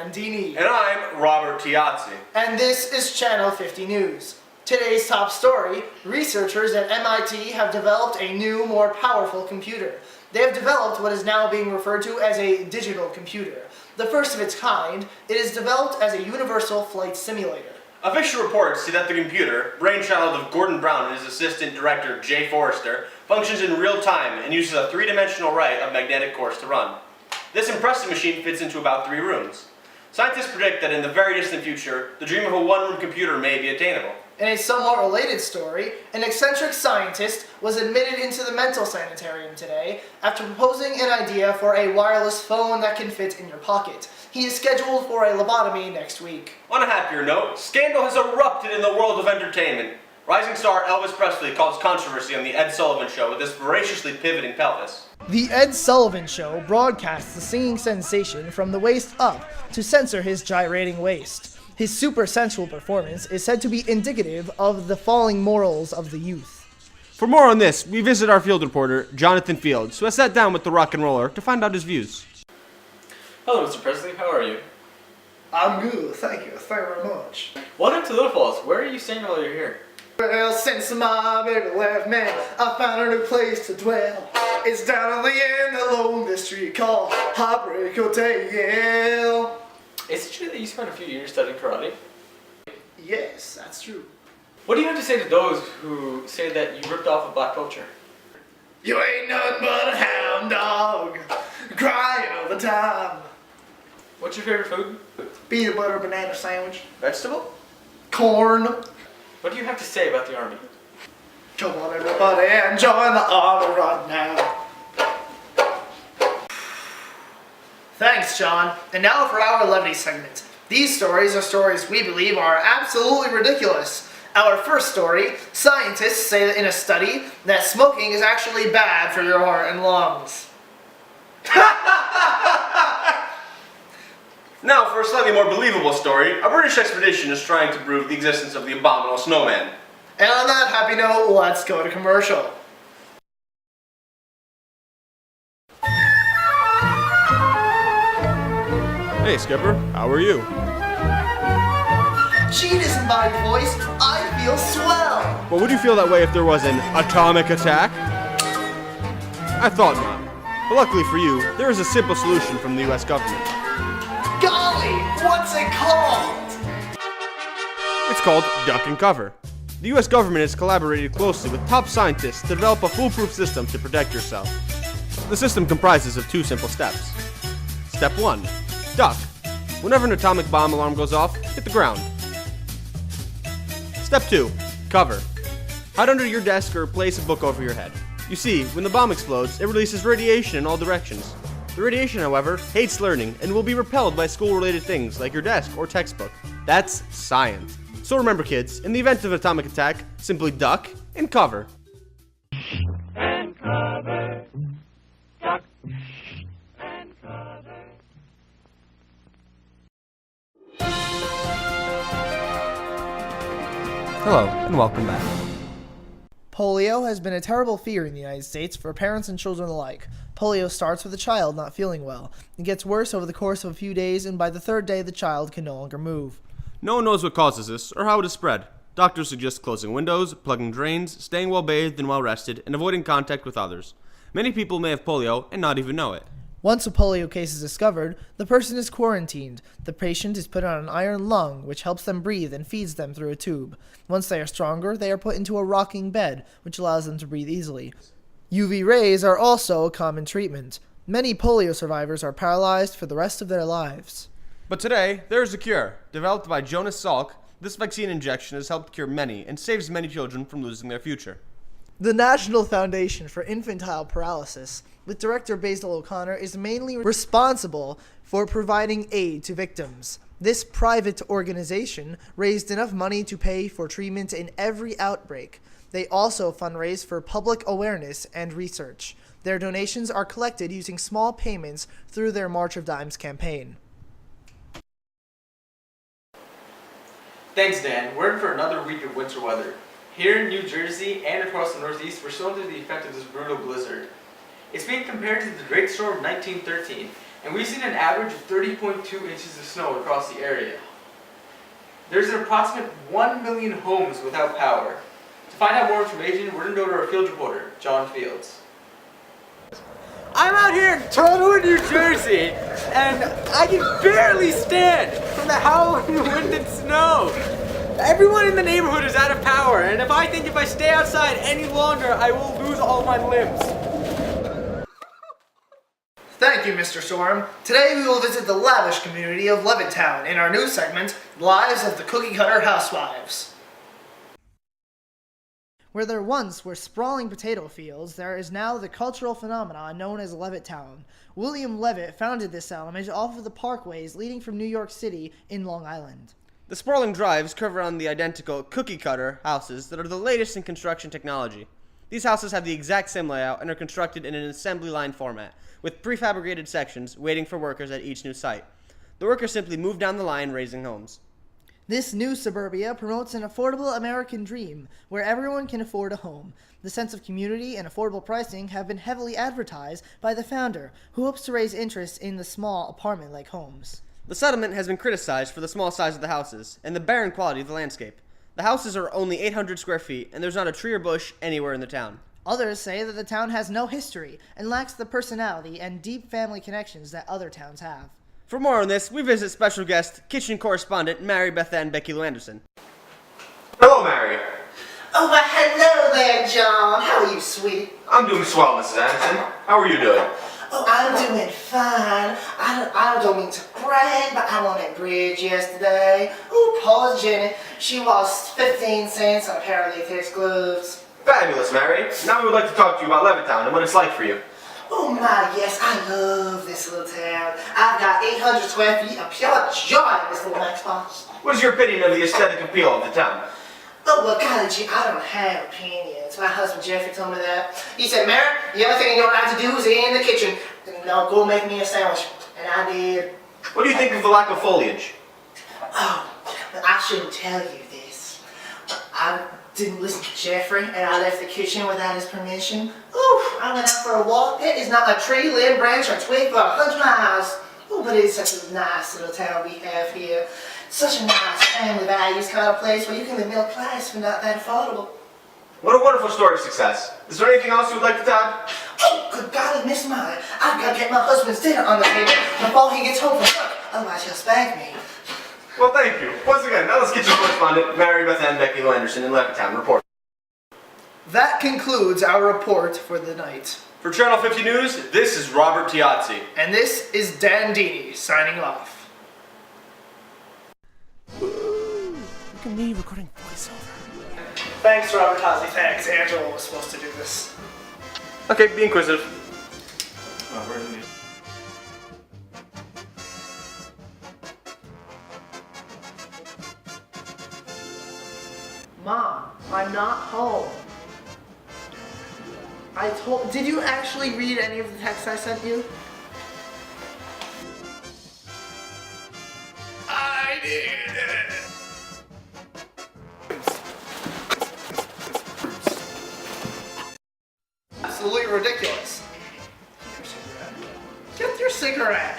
Bandini. And I'm Robert Tiazzi. And this is Channel 50 News. Today's top story, researchers at MIT have developed a new, more powerful computer. They have developed what is now being referred to as a digital computer. The first of its kind, it is developed as a universal flight simulator. Official reports say that the computer, brainchild of Gordon Brown and his assistant director Jay Forrester, functions in real time and uses a three-dimensional right of magnetic course to run. This impressive machine fits into about 3 rooms. Scientists predict that in the very distant future, the dream of a one-room computer may be attainable. In a somewhat related story, an eccentric scientist was admitted into the mental sanitarium today after proposing an idea for a wireless phone that can fit in your pocket. He is scheduled for a lobotomy next week. On a happier note, scandal has erupted in the world of entertainment. Rising star Elvis Presley caused controversy on The Ed Sullivan Show with his voraciously pivoting pelvis. The Ed Sullivan Show broadcasts the singing sensation from the waist up to censor his gyrating waist. His super sensual performance is said to be indicative of the falling morals of the youth. For more on this, we visit our field reporter, Jonathan Fields, who has sat down with the rock and roller to find out his views. Hello, Mr. Presley. How are you? I'm good, thank you very much. Welcome to Little Falls. Where are you staying while you're here? Well, since my baby left me, I found a new place to dwell. It's down at the end along the street called Heartbreak Hotel. Is it true that you spent a few years studying karate? Yes, that's true. What do you have to say to those who say that you ripped off of black culture? You ain't nothing but a hound dog, crying all the time. What's your favorite food? Peanut butter banana sandwich. Vegetable? Corn. What do you have to say about the Army? Come on everybody and join the army right now. Thanks, John. And now for our levity segment. These stories are stories we believe are absolutely ridiculous. Our first story, scientists say that in a study that smoking is actually bad for your heart and lungs. Now for a slightly more believable story, a British expedition is trying to prove the existence of the abominable snowman. And on that happy note, let's go to commercial. Hey Skipper, how are you? Cheat isn't my voice, I feel swell. Well, would you feel that way if there was an atomic attack? I thought not. But luckily for you, there is a simple solution from the US government. Golly, what's it called? It's called Duck and Cover. The US government has collaborated closely with top scientists to develop a foolproof system to protect yourself. The system comprises of 2 simple steps. Step 1. Duck. Whenever an atomic bomb alarm goes off, hit the ground. Step 2. Cover. Hide under your desk or place a book over your head. You see, when the bomb explodes, it releases radiation in all directions. The radiation, however, hates learning and will be repelled by school-related things like your desk or textbook. That's science. So remember kids, in the event of an atomic attack, simply duck and cover. And cover. Duck and cover. Hello, and welcome back. Polio has been a terrible fear in the United States for parents and children alike. Polio starts with a child not feeling well. It gets worse over the course of a few days, and by the 3rd day, the child can no longer move. No one knows what causes this or how it is spread. Doctors suggest closing windows, plugging drains, staying well bathed and well rested, and avoiding contact with others. Many people may have polio and not even know it. Once a polio case is discovered, the person is quarantined. The patient is put on an iron lung, which helps them breathe and feeds them through a tube. Once they are stronger, they are put into a rocking bed, which allows them to breathe easily. UV rays are also a common treatment. Many polio survivors are paralyzed for the rest of their lives. But today, there is a cure. Developed by Jonas Salk, this vaccine injection has helped cure many and saves many children from losing their future. The National Foundation for Infantile Paralysis, with Director Basil O'Connor, is mainly responsible for providing aid to victims. This private organization raised enough money to pay for treatment in every outbreak. They also fundraise for public awareness and research. Their donations are collected using small payments through their March of Dimes campaign. Thanks, Dan. We're in for another week of winter weather. Here in New Jersey and across the Northeast, we're still under the effect of this brutal blizzard. It's being compared to the Great Storm of 1913. and we've seen an average of 30.2 inches of snow across the area. There's an approximate 1 million homes without power. To find out more information, we're going to go to our field reporter, John Fields. I'm out here in Toronto, New Jersey, and I can barely stand from the howling wind and snow. Everyone in the neighborhood is out of power, and if I stay outside any longer, I will lose all my limbs. Thank you, Mr. Storm. Today we will visit the lavish community of Levittown in our new segment, Lives of the Cookie Cutter Housewives. Where there once were sprawling potato fields, there is now the cultural phenomenon known as Levittown. William Levitt founded this settlement off of the parkways leading from New York City in Long Island. The sprawling drives curve around the identical cookie-cutter houses that are the latest in construction technology. These houses have the exact same layout and are constructed in an assembly line format, with prefabricated sections waiting for workers at each new site. The workers simply move down the line raising homes. This new suburbia promotes an affordable American dream, where everyone can afford a home. The sense of community and affordable pricing have been heavily advertised by the founder, who hopes to raise interest in the small apartment-like homes. The settlement has been criticized for the small size of the houses and the barren quality of the landscape. The houses are only 800 square feet, and there's not a tree or bush anywhere in the town. Others say that the town has no history and lacks the personality and deep family connections that other towns have. For more on this, we visit special guest, kitchen correspondent Mary Beth Ann Becky Lou Anderson. Hello, Mary. Oh, well, hello there, John. How are you, sweetie? I'm doing swell, Mrs. Anderson. How are you doing? Oh, I'm doing fine. I don't mean to brag, but I won at bridge yesterday. Oh, poor Jenny. She lost 15 cents on a pair of latex gloves. Fabulous, Mary. Now we would like to talk to you about Levittown and what it's like for you. Oh my, yes, I love this little town. I've got 800 square feet of pure joy in this little nice box. What is your opinion of the aesthetic appeal of the town? Oh, well, golly gee, I don't have opinions. My husband Jeffrey told me that. He said, Mary, the only thing you don't have to do is in the kitchen. No, go make me a sandwich. And I did. What do you think of the lack of foliage? Oh, but I shouldn't tell you this. I didn't listen to Jeffrey, and I left the kitchen without his permission. Ooh, I went out for a walk. There is not a tree, limb, branch, or twig for 100 miles. Oh, but it's such a nice little town we have here. Such a nice family values kind of place where you can live middle class for not that affordable. What a wonderful story of success. Is there anything else you would like to add? Oh, good golly, Miss Mine. I've got to get my husband's dinner on the table before he gets home from work. Otherwise, he'll spank me. Well, thank you. Once again, now let's get your correspondent, Mary Beth Ann Becky Lou Anderson in Levittown report. That concludes our report for the night. For Channel 50 News, this is Robert Tiazzi. And this is Dan Dini signing off. Look at me recording voiceover. Thanks, Robert Hasley. Thanks. Angela was supposed to do this. Okay, be inquisitive. Where's the news? Mom, I'm not home. Did you actually read any of the texts I sent you? I did. Absolutely ridiculous. Get your cigarette.